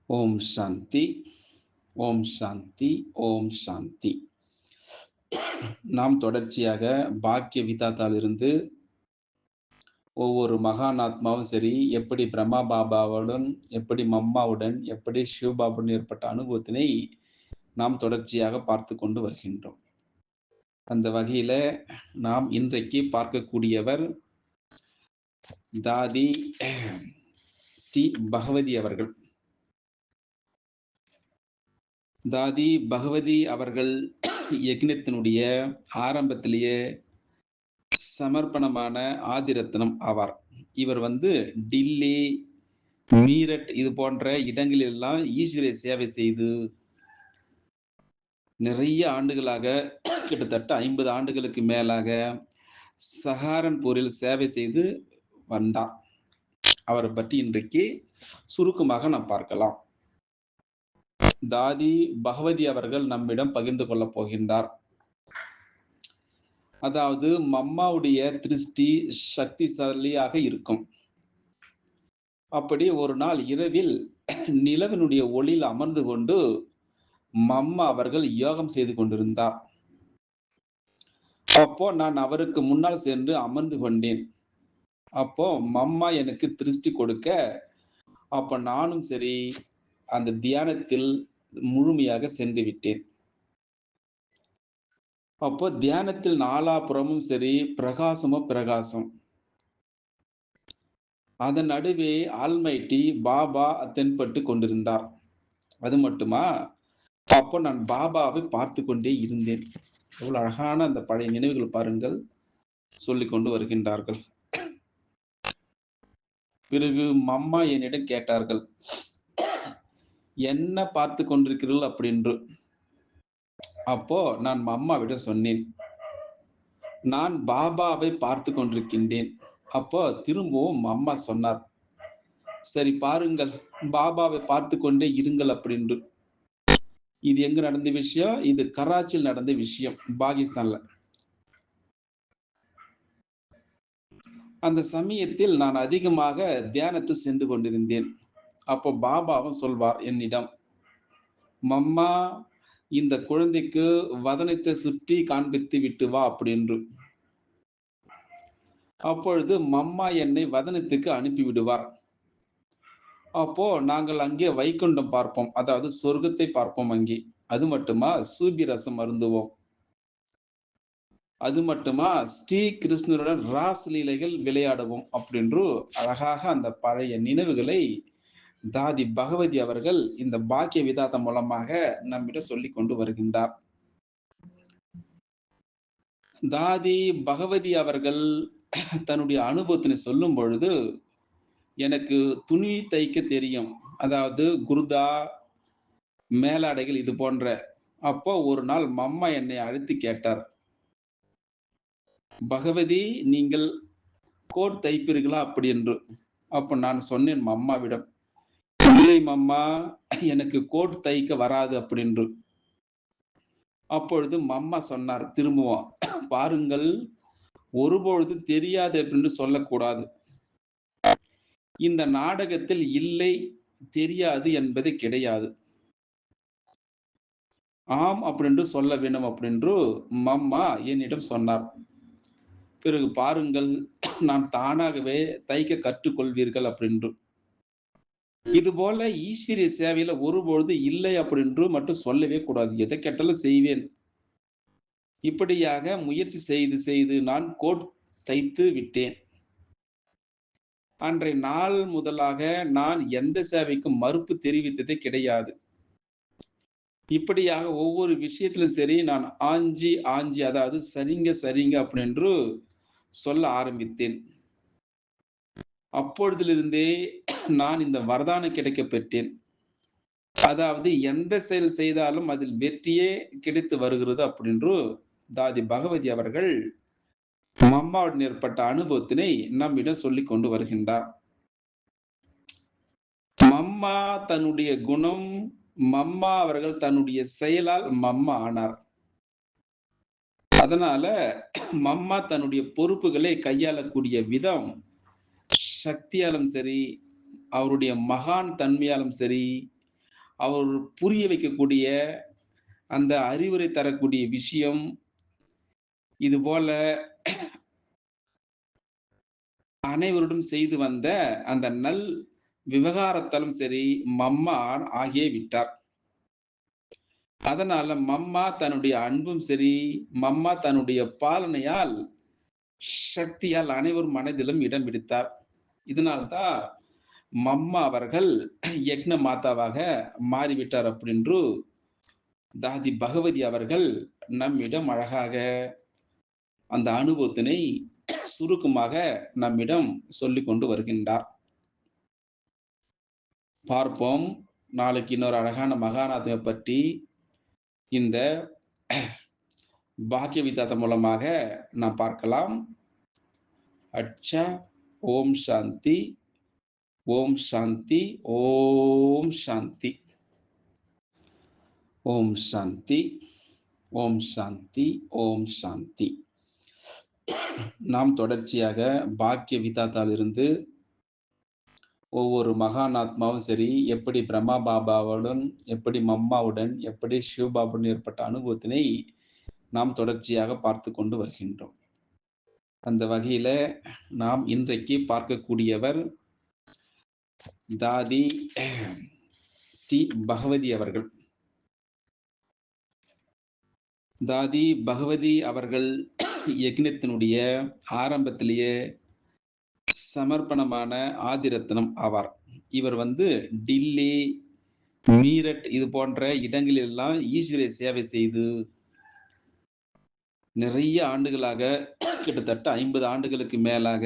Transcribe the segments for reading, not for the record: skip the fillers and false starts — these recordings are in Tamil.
ஓம் சாந்தி, ஓம் சாந்தி, ஓம் சாந்தி. நாம் தொடர்ச்சியாக பாக்கிய விதாத்தாலிருந்து ஒவ்வொரு மகான் ஆத்மாவும் சரி, எப்படி பிரம்மா பாபாவுடன், எப்படி மம்மாவுடன், எப்படி சிவபாபுடன் ஏற்பட்ட அனுபவத்தினை நாம் தொடர்ச்சியாக பார்த்து கொண்டு வருகின்றோம். அந்த வகையில நாம் இன்றைக்கு பார்க்கக்கூடியவர் தாதி ஸ்ரீ பகவதி அவர்கள். தாதி பகவதி அவர்கள் யக்ஞத்தினுடைய ஆரம்பத்திலேயே சமர்ப்பணமான ஆதிரத்னம் ஆவார். இவர் டில்லி, மீரட் இது போன்ற இடங்களிலெல்லாம் ஈஸ்வரிய சேவை செய்து நிறைய ஆண்டுகளாக கிட்டத்தட்ட 50 ஆண்டுகளுக்கு மேலாக சஹாரன்பூரில் சேவை செய்து வந்தார். அவரை பற்றி இன்றைக்கு சுருக்கமாக நாம் பார்க்கலாம். தாதி பகவதி அவர்கள் நம்மிடம் பகிர்ந்து கொள்ளப் போகின்றார். அதாவது மம்மாவுடைய திருஷ்டி சக்திசாலியாக இருக்கும். அப்படி ஒரு நாள் இரவில் நிலவினுடைய ஒளியில் அமர்ந்து கொண்டு மம்மா அவர்கள் யோகம் செய்து கொண்டிருந்தார். அப்போ நான் அவருக்கு முன்னால் சென்று அமர்ந்து கொண்டேன். அப்போ மம்மா எனக்கு திருஷ்டி கொடுக்க, அப்ப நானும் சரி அந்த தியானத்தில் முழுமையாக சென்று விட்டேன். அப்போ தியானத்தில் நாலாபுறமும் சரி பிரகாசமோ பிரகாசம். அதன் நடுவே ஆல்மைட்டி பாபா தென்பட்டு கொண்டிருந்தார். அது மட்டுமா, அப்போ நான் பாபாவை பார்த்து கொண்டே இருந்தேன். எவ்வளவு அழகான அந்த பழைய நினைவுகள் பாருங்கள், சொல்லிக் கொண்டு வருகின்றார்கள். பிறகு மம்மா என்னிடம் கேட்டார்கள், என்ன பார்த்து கொண்டிருக்கிறீர்கள் அப்படின்று. அப்போ நான் மம்மாவிடம் சொன்னேன், நான் பாபாவை பார்த்து கொண்டிருக்கின்றேன். அப்போ திரும்பவும் அம்மா சொன்னார், சரி பாருங்கள், பாபாவை பார்த்து கொண்டே இருங்கள் அப்படின்று. இது எங்க நடந்த விஷயம்? இது கராச்சியில் நடந்த விஷயம், பாகிஸ்தான்ல. அந்த சமயத்தில் நான் அதிகமாக தியானத்தில் சென்று கொண்டிருந்தேன். அப்போ பாபாவும் சொல்வார் என்னிடம், மம்மா இந்த குழந்தைக்கு வதனத்தை சுற்றி காண்பித்து விட்டு வா அப்படின்று. அப்பொழுது மம்மா என்னை வதனத்துக்கு அனுப்பி விடுவார். அப்போ நாங்கள் அங்கே வைகுண்டம் பார்ப்போம், அதாவது சொர்க்கத்தை பார்ப்போம் அங்கே. அது மட்டுமா, சூபி ரசம் அருந்துவோம். அது மட்டுமா, ஸ்ரீ கிருஷ்ணருடன் ராஸ் லீலைகள் விளையாடுவோம் அப்படின்று அழகாக அந்த பழைய நினைவுகளை தாதி பகவதி அவர்கள் இந்த பாக்கிய விதாத்தம் மூலமாக நம்மிடம் சொல்லிக் கொண்டு வருகின்றார். தாதி பகவதி அவர்கள் தன்னுடைய அனுபவத்தினை சொல்லும் பொழுது, எனக்கு துணி தைக்க தெரியும், அதாவது குர்தா, மேலாடைகள் இது போன்ற. அப்போ ஒரு நாள் மம்மா என்னை அழைத்து கேட்டார், பகவதி நீங்கள் கோட் தைப்பீர்களா அப்படி என்று. அப்ப நான் சொன்னேன் மம்மாவிடம், இல்லை மம்மா, எனக்கு கோட் தைக்க வராது அப்படின்று. அப்பொழுது மம்மா சொன்னார் திரும்பவும், பாருங்கள், ஒருபொழுதும் தெரியாது அப்படின்னு சொல்லக்கூடாது. இந்த நாடகத்தில் இல்லை தெரியாது என்பது கிடையாது, ஆம் அப்படின்று சொல்ல வேண்டும் அப்படின்று மம்மா என்னிடம் சொன்னார். பிறகு பாருங்கள், நான் தானாகவே தைக்க கற்றுக்கொள்வீர்கள் அப்படின்று. இது போல ஈஸ்வரிய சேவையில ஒருபொழுது இல்லை அப்படின்று மட்டும் சொல்லவே கூடாது. எதை கேட்டாலும் செய்வேன். இப்படியாக முயற்சி செய்து செய்து நான் கோட் தைத்து விட்டேன். அன்றைய நாள் முதலாக நான் எந்த சேவைக்கும் மறுப்பு தெரிவித்ததே கிடையாது. இப்படியாக ஒவ்வொரு விஷயத்திலும் சரி நான் ஆஞ்சி ஆஞ்சி, அதாவது சரிங்க சரிங்க அப்படின்று சொல்ல ஆரம்பித்தேன். அப்பொழுதிலிருந்தே நான் இந்த வரதானம் கிடைக்கப் பெற்றேன். அதாவது எந்த செயல் செய்தாலும் அதில் வெற்றியே கிடைத்து வருகிறது அப்படின்று தாதி பகவதி அவர்கள் மம்மாவுடன் ஏற்பட்ட அனுபவத்தினை நம்மிடம் சொல்லிக் கொண்டு வருகின்றார். மம்மா தன்னுடைய குணம், மம்மா அவர்கள் தன்னுடைய செயலால் மம்மா ஆனார். அதனால மம்மா தன்னுடைய பொறுப்புகளை கையாளக்கூடிய விதம் சக்தியாலும் சரி, அவருடைய மகான் தன்மையாலும் சரி, அவர் புரிய வைக்கக்கூடிய அந்த அறிவுரை தரக்கூடிய விஷயம், இதுபோல அனைவருடன் செய்து வந்த அந்த விவகாரத்தாலும் சரி, மம்மா ஆகியே விட்டார். அதனால மம்மா தன்னுடைய அன்பும் சரி, மம்மா தன்னுடைய பாலனையால், சக்தியால் அனைவர் மனதிலும் இடம் பிடித்தார். இதனால்தான் மம்மா அவர்கள் யக்ன மாதாவாக மாறிவிட்டார் அப்படின்று தாதி பகவதி அவர்கள் நம்மிடம் அழகாக அந்த அனுபவத்தினை சுருக்கமாக நம்மிடம் சொல்லிக் கொண்டு வருகின்றார். பார்ப்போம். நாளைக்கு இன்னொரு அழகான மகாநாதனை பற்றி இந்த பாக்கிய விதாதம் மூலமாக நாம் பார்க்கலாம். அச்சா. ஓம் சாந்தி. ஓம் சாந்தி. ஓம் சாந்தி. ஓம் சாந்தி. ஓம் சாந்தி. ஓம் சாந்தி. நாம் தொடர்ச்சியாக பாக்கிய விதாத்தாலிருந்து ஒவ்வொரு மகான் ஆத்மாவும் சரி, எப்படி பிரம்மா பாபாவுடன், எப்படி மம்மாவுடன், எப்படி சிவபாபுடன் ஏற்பட்ட அனுபவத்தினை நாம் தொடர்ச்சியாக பார்த்து கொண்டு வருகின்றோம். அந்த வகையில நாம் இன்றைக்கு பார்க்கக்கூடியவர் தாதி ஸ்ரீ பகவதி அவர்கள். தாதி பகவதி அவர்கள் யக்னத்தினுடைய ஆரம்பத்திலேயே சமர்ப்பணமான ஆதிரத்னம் ஆவார். இவர் டில்லி, மீரட் இது போன்ற இடங்களில் எல்லாம் ஈஸ்வரிய சேவை செய்து நிறைய ஆண்டுகளாக, கிட்டத்தட்ட 50 ஆண்டுகளுக்கு மேலாக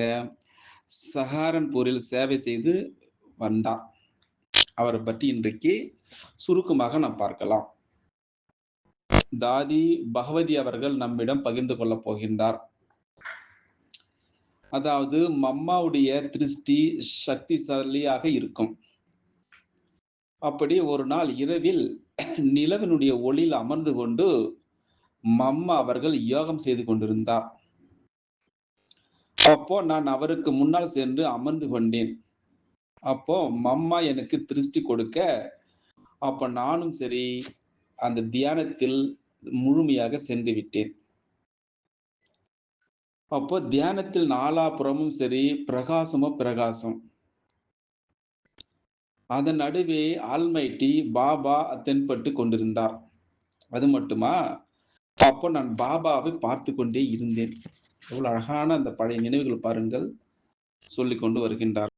சஹாரன்பூரில் சேவை செய்து வந்தார். அவரை பற்றி இன்றைக்கு சுருக்கமாக நாம் பார்க்கலாம். தாதி பகவதி அவர்கள் நம்மிடம் பகிர்ந்து கொள்ளப் போகின்றார். அதாவது மம்மாவுடைய திருஷ்டி சக்திசாலியாக இருக்கும். அப்படி ஒரு நாள் இரவில் நிலவினுடைய ஒளியில் அமர்ந்து கொண்டு மம்மா அவர்கள் யோகம் செய்து கொண்டிருந்தார். அப்போ நான் அவருக்கு முன்னால் சென்று அமர்ந்து கொண்டேன். அப்போ மம்மா எனக்கு திருஷ்டி கொடுக்க, அப்ப நானும் சரி அந்த தியானத்தில் முழுமையாக சென்று விட்டேன். அப்போ தியானத்தில் நாலாபுறமும் சரி பிரகாசமோ பிரகாசம். அதன் நடுவே ஆல்மைட்டி பாபா தென்பட்டு கொண்டிருந்தார். அது மட்டுமா, அப்போ நான் பாபாவை பார்த்து கொண்டே இருந்தேன். எவ்வளவு அழகான அந்த பழைய நினைவுகள் பாருங்கள், சொல்லிக் கொண்டு வருகின்றார்.